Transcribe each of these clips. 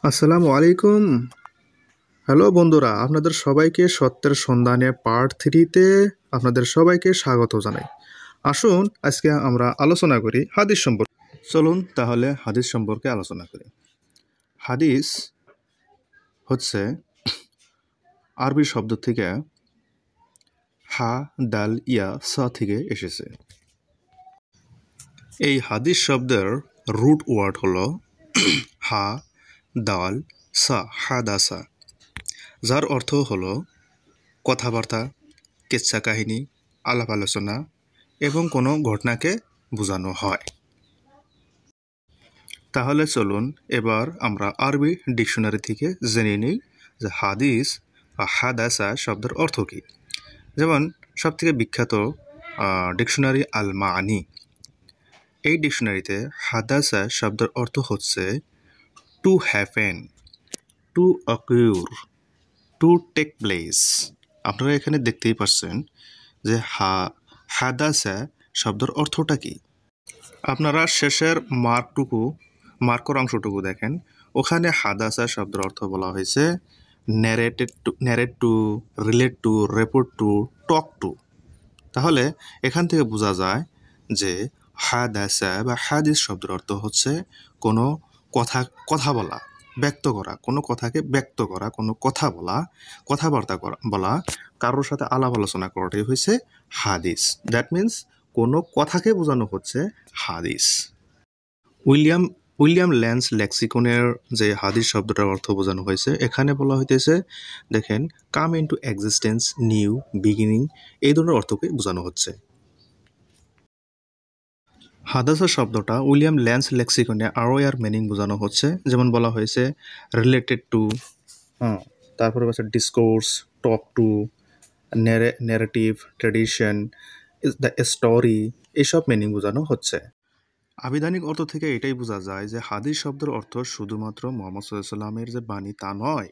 আসসালামু আলাইকুম। হ্যালো বন্ধুরা, আপনাদের সবাইকে সত্যের সন্ধানে পার্ট 3-তে আপনাদের সবাইকে স্বাগত জানাই। আসুন আজকে আমরা আলোচনা করি হাদিস সম্পর্কে। চলুন তাহলে হাদিস সম্পর্কে আলোচনা করি। হাদিস হচ্ছে আরবি শব্দ থেকে হা দাল ইয়া সা থেকে এসেছে। এই হাদিস শব্দের রুট ওয়ার্ড হলো হা দাল সা হাদাসা, যার অর্থ হলো কথাবার্তা, কিচ্ছা কাহিনী, আলাপ আলোচনা এবং কোনো ঘটনাকে বোঝানো হয়। তাহলে চলুন এবার আমরা আরবি ডিকশনারি থেকে জেনে নিই যে হাদিস বা হাদাসা শব্দের অর্থ কী। যেমন সবথেকে বিখ্যাত ডিকশনারি আল মাআনি, এই ডিকশনারিতে হাদাসা শব্দের অর্থ হচ্ছে to happen, to occur, to take place. আপনারা এখানে দেখতেই পাচ্ছেন যে হাদাসা শব্দের অর্থটা কি। আপনারা শেষের মার্কর অংশটুকু দেখেন, ওখানে হাদাসা শব্দের অর্থ বলা হয়েছে narrate to, relate to, report to, talk to. তাহলে এখান থেকে বোঝা যায় যে হাদাসা বা হাদিস শব্দের অর্থ হচ্ছে কোনো কথা বলা, ব্যক্ত করা, কোনো কথাকে ব্যক্ত করা, কোনো কথা বলা, কথাবার্তা বলা, কারোর সাথে আলাপ আলোচনা করাটাই হয়েছে হাদিস। দ্যাট মিন্স কোনো কথাকে বোঝানো হচ্ছে হাদিস। উইলিয়াম ল্যান্স লেক্সিকনের যে হাদিস শব্দটার অর্থ বোঝানো হয়েছে, এখানে বলা হইতেছে, দেখেন, কাম ইনটু এক্সিস্টেন্স, নিউ, বিগিনিং, এই ধরনের অর্থকে বোঝানো হচ্ছে। হাদাসা শব্দটা উইলিয়াম ল্যান্স লেক্সিকনে আরও এর মিনিং বোঝানো হচ্ছে, যেমন বলা হয়েছে রিলেটেড টু, তারপরে হচ্ছে discourse, talk to, narrative, tradition, the story, এইসব মিনিং বোঝানো হচ্ছে। আবিধানিক অর্থ থেকে এটাই বোঝা যায় যে হাদিস শব্দের অর্থ শুধুমাত্র মুহাম্মদ সাল্লাল্লাহু আলাইহি ওয়াসাল্লামের যে বাণী তা নয়,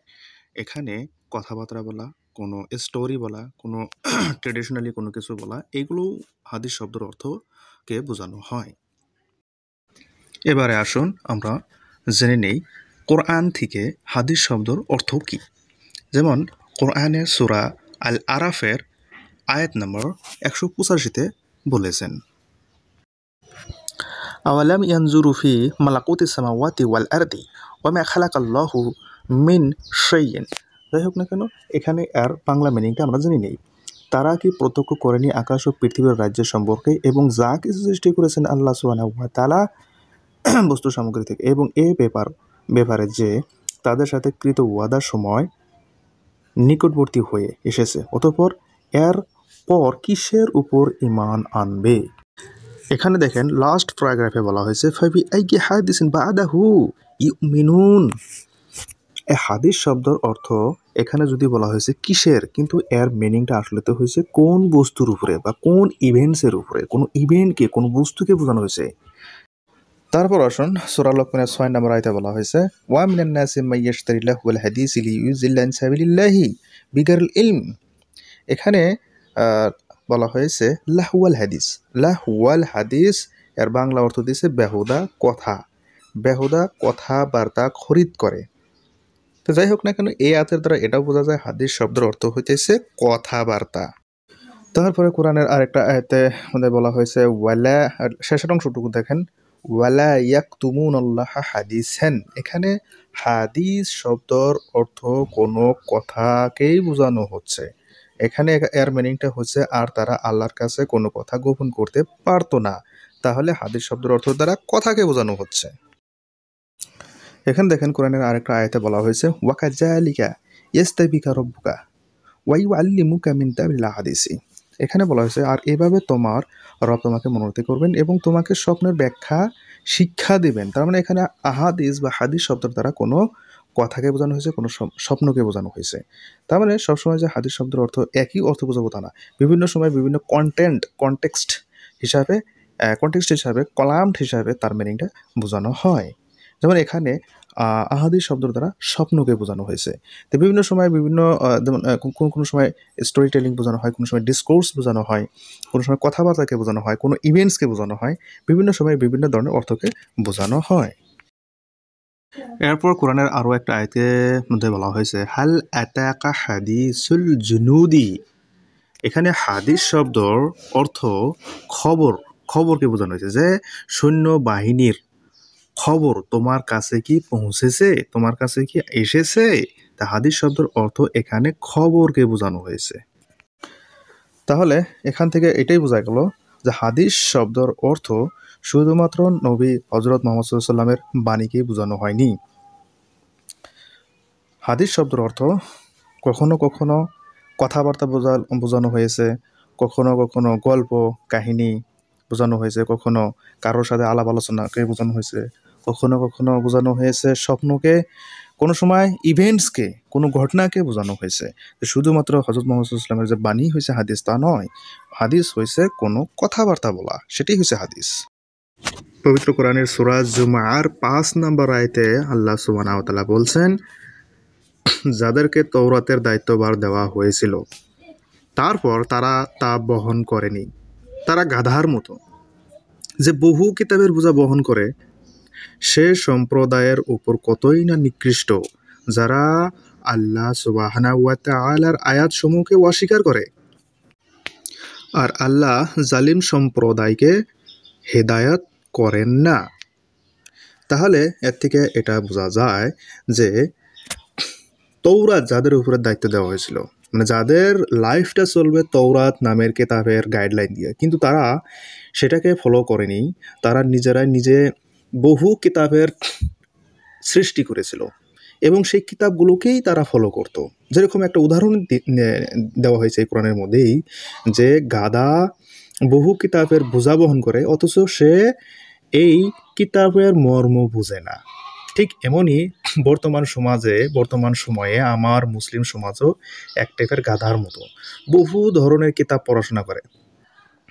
এখানে কথাবার্তা বলা, কোনো স্টোরি বলা, কোনো ট্রেডিশনালি কোনো কিছু বলা, এগুলো হাদিস শব্দের অর্থকে বোঝানো হয়। এবারে আসুন আমরা জেনে নেই কোরআন থেকে হাদিস শব্দের অর্থ কী। যেমন কোরআনের সূরা আল আরাফের আয়াত নম্বর 185-তে বলেছেন, আওয়ালাম ইয়ানজুরু ফি মালাকুতিস সামাওয়াতি ওয়াল আরদি ওয়া মা খালাকাল্লাহু মিন শাইইন। যাই হোক না কেন, এখানে আর বাংলা মিনিংটা আমরা জানি নেই। তারা কি প্রত্যক্ষ করেনি আকাশ ও পৃথিবীর রাজ্য সম্পর্কে এবং যা কিছু সৃষ্টি করেছেন আল্লাহ সুবহানাহু ওয়া তাআলা বস্তু সামগ্রী থেকে, এবং ব্যাপারে যে তাদের সাথে কৃত ওয়াদার সময় নিকটবর্তী হয়ে এসেছে, অতঃপর এর পর কিসের উপর ঈমান আনবে। এখানে দেখেন লাস্ট প্যারাগ্রাফে বলা হয়েছে ফাবি আইয়ি হাদিসিন বাদাহু ইউমিনুন। এই হাদিস শব্দের অর্থ এখানে যদি বলা হয়েছে কিসের, কিন্তু এর মিনিংটা আসলে তো হয়েছে কোন বস্তুর উপরে বা কোন ইভেন্টসের উপরে, কোন ইভেন্টকে, কোন বস্তুকে বোঝানো হয়েছে। তারপর আসুন সূরা লোকমানের 6 নম্বর আয়াতে বলা হয়েছে ওয়া মিনান নাসি মান ইয়াশতারি লাহওয়াল হাদিসি লিইউযিল্লা আন সাবিলিল্লাহি বিগাইরিল ইলম। এখানে বলা হয়েছে লাহওয়াল হাদিস। লাহওয়াল হাদিস এর বাংলা অর্থ দিয়েছে বেহুদা কথা, বেহুদা কথাবার্তা খরিদ করে। তো যাই হোক না কেন, এই আয়াতের দ্বারা এটাও বোঝা যায় হাদিস শব্দের অর্থ হইতেছে কথাবার্তা। তারপরে কোরআনের আরেকটা আয়াতে মধ্যে বলা হয়েছে ওয়ালা, শেষের অংশটুকু দেখেন, ওয়ালা ইয়াকতুমুনাল্লাহা হাদিসান। এখানে হাদিস শব্দের অর্থ কোনো কথাকেই বোঝানো হচ্ছে। এখানে এর মিনিংটা হচ্ছে আর তারা আল্লাহর কাছে কোনো কথা গোপন করতে পারতো না। তাহলে হাদিস শব্দের অর্থ দ্বারা কথাকে বোঝানো হচ্ছে। এখানে দেখেন কোরআনের আরেকটা আয়াতে বলা হয়েছে ওয়াকাযালিকা ইয়াস্তাবিকা রাব্বুকা ওয়া ইউআল্লিমুকা মিন তাবিল হাদিসি। এখানে বলা হয়েছে আর এভাবে তোমার রব তোমাকে মনোনীত করবেন এবং তোমাকে স্বপ্নের ব্যাখ্যা শিক্ষা দিবেন। তার মানে এখানে আহাদিস বা হাদিস শব্দের দ্বারা কোনো কথাকে বোঝানো হয়েছে, কোনো স্বপ্নকে বোঝানো হয়েছে। তার মানে সবসময় যে হাদিস শব্দের অর্থ একই অর্থ বোঝাবো তা না। বিভিন্ন সময় বিভিন্ন কনটেক্সট হিসাবে কলাম হিসাবে তার মিনিংটা বোঝানো হয়। যেমন এখানে আহাদিস শব্দের দ্বারা স্বপ্নকে বোঝানো হয়েছে। তো বিভিন্ন সময় বিভিন্ন যেমন কোনো সময় স্টোরি টেলিং বোঝানো হয়, কোনো সময় ডিসকোর্স বোঝানো হয়, কোনো সময় কথাবার্তাকে বোঝানো হয়, কোনো ইভেন্টসকে বোঝানো হয়। বিভিন্ন সময় বিভিন্ন ধরনের অর্থকে বোঝানো হয়। এরপর কোরআনের আরও একটা আয়াতের মধ্যে বলা হয়েছে হাল আতাকা হাদিসুল জুনুদি। এখানে হাদিস শব্দর অর্থ খবর, খবরকে বোঝানো হয়েছে যে সৈন্য বাহিনীর খবর তোমার কাছে কি পৌঁছেছে, তোমার কাছে কি এসেছে। তা হাদিস শব্দের অর্থ এখানে খবরকে বোঝানো হয়েছে। তাহলে এখান থেকে এটাই বোঝা গেল যে হাদিস শব্দের অর্থ শুধুমাত্র নবী হজরত মোহাম্মদ সাল্লাল্লাহু আলাইহি ওয়াসাল্লামের বাণীকে বোঝানো হয়নি। হাদিস শব্দের অর্থ কখনো কখনো কথাবার্তা বোঝানো হয়েছে, কখনো কখনো গল্প কাহিনী বোঝানো হয়েছে, কখনো কারোর সাথে আলাপ আলোচনাকে বোঝানো হয়েছে, কখনো কখনো বোঝানো হয়েছে স্বপ্নকে, কোনো সময় ইভেন্টসকে, কোনো ঘটনাকে বোঝানো হয়েছে। শুধুমাত্র হজরত মোহাম্মদ সাল্লাল্লাহু আলাইহি ওয়াসাল্লামের যে বাণী হয়েছে হাদিস তা নয়, হাদিস হয়েছে কোনো কথাবার্তা বলা, সেটাই হয়েছে হাদিস। পবিত্র কোরআনের সূরা জুমার 5 নম্বর আয়াতে আল্লাহ সুবহানাহু ওয়া তাআলা বলছেন, যাদেরকে তৌরাতের দায়িত্বভার দেওয়া হয়েছিল তারপর তারা তা বহন করেনি, তারা গাধার মতো যে বহু কিতাবের বোঝা বহন করে, সে সম্প্রদায়ের উপর কতই না নিকৃষ্ট যারা আল্লাহ সুবহানাহু ওয়া তাআলার আয়াতসমূহকে অস্বীকার করে। আর আল্লাহ জালিম সম্প্রদায়কে হেদায়াত করেন না। তাহলে এর থেকে এটা বোঝা যায় যে তৌরাত যাদের উপরে দায়িত্ব দেওয়া হয়েছিল, মানে যাদের লাইফটা চলবে তৌরাত নামের কিতাবের গাইডলাইন দিয়ে, কিন্তু তারা সেটাকে ফলো করেনি। তারা নিজে বহু কিতাবের সৃষ্টি করেছিল এবং সেই কিতাবগুলোকেই তারা ফলো করত। যেরকম একটা উদাহরণ দেওয়া হয়েছে এই কোরআনের মধ্যেই, যে গাধা বহু কিতাবের বোঝা বহন করে অথচ সে এই কিতাবের মর্ম বুঝে না। ঠিক এমনই বর্তমান সময়ে আমার মুসলিম সমাজও এক টাইপের গাধার মতো বহু ধরনের কিতাব পড়াশোনা করে।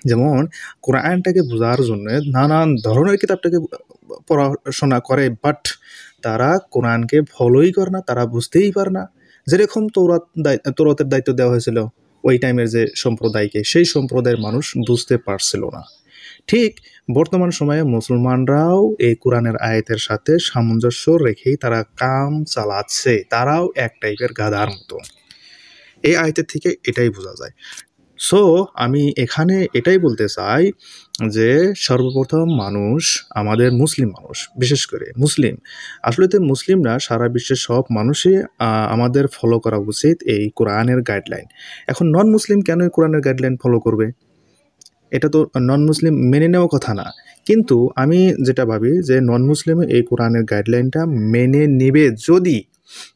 যেমন কোরআনটাকে বোঝার জন্য নানান ধরনের কিতাবটাকে পড়াশোনা করে, বাট তারা কোরআনকে ফলোই করে না, তারা বুঝতেই পারে না। যেরকম তৌরাতের দায়িত্ব দেওয়া হয়েছিল ওই টাইমের যে সম্প্রদায়কে, সেই সম্প্রদায়ের মানুষ বুঝতে পারছিল না। ঠিক বর্তমান সময়ে মুসলমানরাও এই কোরআনের আয়াতের সাথে সামঞ্জস্য রেখেই তারা কাম চালাচ্ছে, তারাও এক টাইপের গাধার মতো। এই আয়াতের থেকে এটাই বোঝা যায়। সো আমি এখানে এটাই বলতে চাই যে সর্বপ্রথম মানুষ, আমাদের মুসলিম মানুষ, বিশেষ করে মুসলিম, আসলে তো মুসলিমরা সারা বিশ্বের সব মানুষই আমাদের ফলো করা উচিত এই কোরআনের গাইডলাইন। এখন নন মুসলিম কেন এই কোরআনের গাইডলাইন ফলো করবে? এটা তো নন মুসলিম মেনে নেওয়ার কথা না। কিন্তু আমি যেটা ভাবি যে নন মুসলিম এই কোরআনের গাইডলাইনটা মেনে নেবে যদি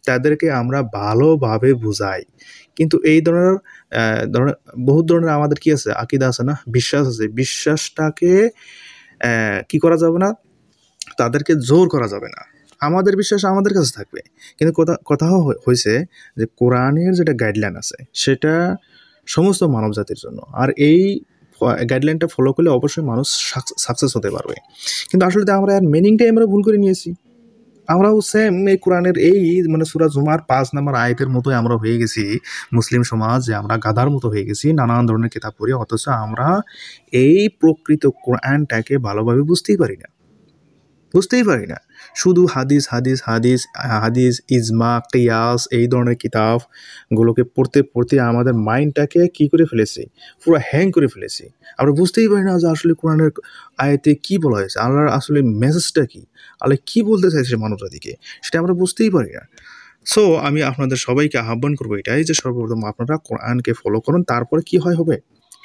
তাদেরকে আমরা ভালোভাবে বুঝাই। কিন্তু এই ধরনের বহুত ধরনের আমাদের কি আছে, আকিদা আছে না, বিশ্বাস আছে, বিশ্বাসটাকে কি করা যাবে না, তাদেরকে জোর করা যাবে না। আমাদের বিশ্বাস আমাদের কাছে থাকবে। কিন্তু কথা হয়েছে যে কোরআনের যেটা গাইডলাইন আছে সেটা সমস্ত মানব জাতির জন্য, আর এই গাইডলাইনটা ফলো করলে অবশ্যই মানুষ সাকসেস হতে পারবে। কিন্তু আসলে আমরা আর মিনিংটাই আমরা ভুল করে নিয়েছি। আমরাও সেম এই কোরআনের এই মানে সূরা জুমার 5 নম্বর আয়াতের মতোই আমরা হয়ে গেছি মুসলিম সমাজ, যে আমরা গাধার মতো হয়ে গেছি, নানান ধরনের কিতাব পড়ি, অথচ আমরা এই প্রকৃত কোরআনটাকে ভালোভাবে বুঝতেই পারি না। শুধু হাদিস হাদিস হাদিস হাদিস ইজমা কিয়াস এই ধরনের কিতাবগুলোকে পড়তে আমাদের মাইন্ডটাকে কি করে ফেলেছি, পুরো হ্যাং করে ফেলেছি। আমরা বুঝতেই পারি না যে আসলে কোরআনের আয়াতে কি বলা হয়েছে, আল্লাহর আসলে মেসেজটা কি, আল্লাহ কি বলতে চাইছে মানব জাতিকে, সেটা আমরা বুঝতেই পারি না। সো আমি আপনাদের সবাইকে আহ্বান করবো এটাই যে সর্বপ্রথম আপনারা কোরআনকে ফলো করুন, তারপরে কি হবে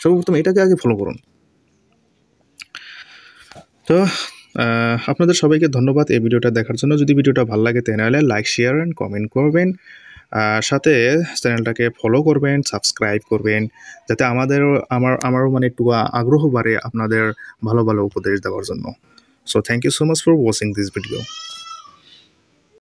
সর্বপ্রথম এটাকে আগে ফলো করুন। তো আপনাদের সবাইকে ধন্যবাদ এই ভিডিওটা দেখার জন্য। যদি ভিডিওটা ভালো লাগে তাহলে লাইক, শেয়ার অ্যান্ড কমেন্ট করবেন, সাথে চ্যানেলটাকে ফলো করবেন, সাবস্ক্রাইব করবেন, যাতে আমারও মানে একটু আগ্রহ বাড়ে আপনাদের ভালো ভালো উপদেশ দেওয়ার জন্য। So thank you so much for watching this video.